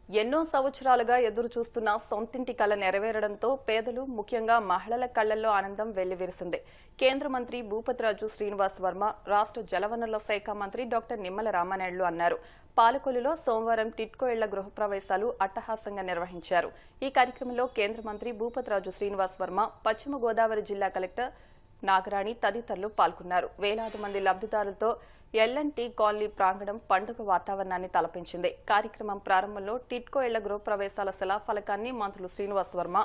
ఎన్నో సంవత్సరాలుగా ఎదురు చూస్తున్న సొంతింటి కల నెరవేరడంతో పేదలు ముఖ్యంగా మహిళల కళ్లల్లో ఆనందం వెల్లివిరిసింది. కేంద్ర మంత్రి భూపతిరాజు శ్రీనివాస్ వర్మ, రాష్ట్ర జలవనరుల శాఖ మంత్రి డాక్టర్ నిమ్మల రామానాయుడు అన్నారు. పాలకొల్లులో సోమవారం టిట్కో ఇళ్ల గృహప్రవేశాలు అట్టహాసంగా నిర్వహించారు. ఈ కార్యక్రమంలో కేంద్ర మంత్రి భూపతిరాజు శ్రీనివాస్ వర్మ, పశ్చిమ గోదావరి జిల్లా కలెక్టర్ నాగరాణి తదితరులు పాల్గొన్నారు. వేలాది మంది లబ్ధిదారులతో ఎల్ఎన్టీ కాలనీ ప్రాంగణం పండుగ వాతావరణాన్ని తలపించింది. కార్యక్రమం ప్రారంభంలో టిట్కో ఇళ్ల గృహప్రవేశాల శిలాఫలకాన్ని మంత్రులు శ్రీనివాస్ వర్మ,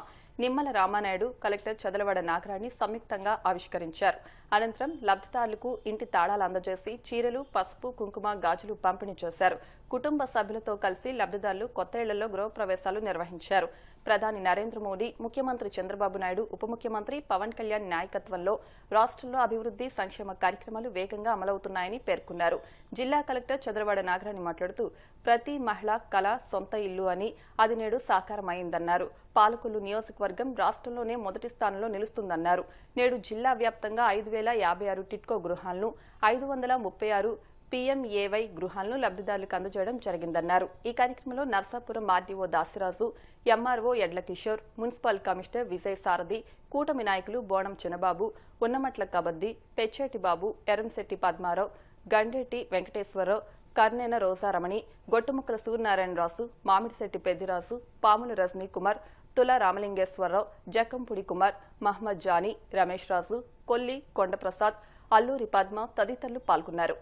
నిమ్మల రామానాయుడు, కలెక్టర్ చదలవాడ నాగరాణి సంయుక్తంగా ఆవిష్కరించారు. అనంతరం లబ్ధిదారులకు ఇంటి తాళాలు అందజేసి చీరలు, పసుపు, కుంకుమ, గాజులు పంపిణీ చేశారు. కుటుంబ సభ్యులతో కలిసి లబ్ధిదారులు కొత్త ఇళ్లలో గృహప్రవేశాలు నిర్వహించారు. ప్రధాని నరేంద్ర మోదీ, ముఖ్యమంత్రి చంద్రబాబు నాయుడు, ఉప ముఖ్యమంత్రి పవన్ కళ్యాణ్ నాయకత్వంలో రాష్ట్రంలో అభివృద్ధి, సంక్షేమ కార్యక్రమాలు వేగంగా అమలవుతున్నాయని పేర్కొన్నారు. జిల్లా కలెక్టర్ చదలవాడ నాగరాణి మాట్లాడుతూ ప్రతి మహిళ కల సొంత ఇల్లు అని, అది నేడు సాకారమైందన్నారు. పాలకొల్లు నియోజకవర్గం రాష్ట్రంలోనే మొదటి స్థానంలో నిలుస్తుందన్నారు. నేడు జిల్లా వ్యాప్తంగా 5,056 టిట్కో గృహాలను, 536 పీఎంఏవై గృహాలను లబ్ధిదారులకు అందజేయడం జరిగిందన్నారు. ఈ కార్యక్రమంలో నర్సాపురం ఆర్డీఓ దాసిరాజు, ఎంఆర్ఓ ఎడ్ల కిషోర్, మున్సిపల్ కమిషనర్ విజయ్ సారథి, కూటమి నాయకులు బోణం చిన్నబాబు, ఉన్నమట్ల కబద్ది, పెచ్చేటి బాబు, ఎరంశెట్టి పద్మారావు, గండేటి వెంకటేశ్వరరావు, కర్నేన రోజారమణి, గొట్టుముక్కల సూర్యనారాయణరాజు, మామిడిశెట్టి పెద్దిరాజు, పాముల రజనీ కుమార్, తుల రామలింగేశ్వరరావు, జక్కంపుడి కుమార్, మహ్మద్ జానీ, రమేష్ రాజు, కొల్లి కొండప్రసాద్, అల్లూరి పద్మ తదితరులు పాల్గొన్నారు.